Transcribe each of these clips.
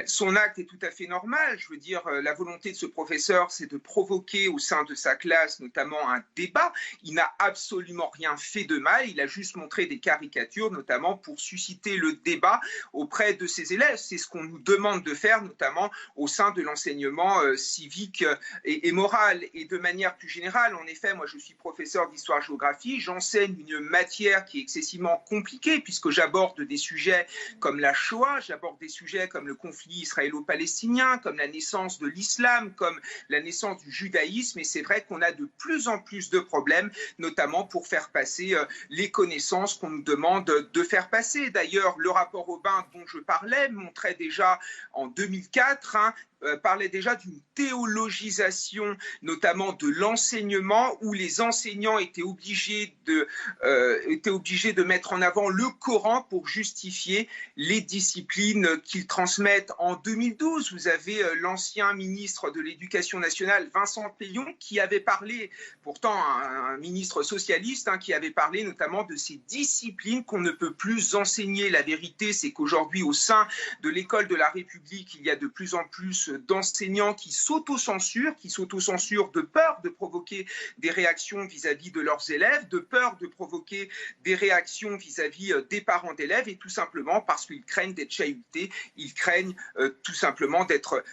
Son acte est tout à fait normal. Je veux dire, la volonté de ce professeur, c'est de provoquer au sein de sa classe notamment un débat. Il n'a absolument rien fait de mal. Il a juste montré des caricatures, notamment pour susciter le débat auprès de ses élèves. C'est ce qu'on nous demande de faire, notamment au sein de l'enseignement civique et moral. Et de manière plus générale, en effet, moi je suis professeur d'histoire-géographie. J'enseigne une matière qui est excessivement compliquée puisque j'aborde des sujets comme la Shoah, j'aborde des sujets comme le conflit israélo-palestinien, comme la naissance de l'islam, comme la naissance du judaïsme. Et c'est vrai qu'on a de plus en plus de problèmes, notamment pour faire passer les connaissances qu'on nous demande de faire passer. D'ailleurs, le rapport Aubin dont je parlais montrait déjà en 2004, parlait déjà d'une théologisation, notamment de l'enseignement, où les enseignants étaient obligés de mettre en avant le Coran pour justifier les disciplines qu'ils transmettent. En 2012, vous avez l'ancien ministre de l'Éducation nationale, Vincent Peillon, qui avait parlé, pourtant un ministre socialiste, qui avait parlé notamment de ces disciplines qu'on ne peut plus enseigner. La vérité, c'est qu'aujourd'hui, au sein de l'école de la République, il y a de plus en plus d'enseignants qui s'autocensurent de peur de provoquer des réactions vis-à-vis de leurs élèves, de peur de provoquer des réactions vis-à-vis des parents d'élèves, et tout simplement parce qu'ils craignent d'être chahutés, ils craignent tout simplement d'être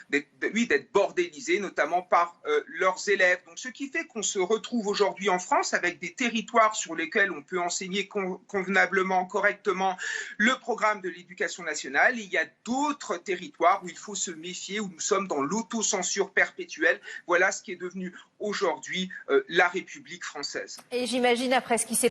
bordélisés, notamment par leurs élèves. Donc, ce qui fait qu'on se retrouve aujourd'hui en France avec des territoires sur lesquels on peut enseigner convenablement, correctement le programme de l'éducation nationale. Et il y a d'autres territoires où il faut se méfier, où nous sommes dans l'autocensure perpétuelle. Voilà ce qui est devenu aujourd'hui la République française. Et j'imagine, après ce qui s'est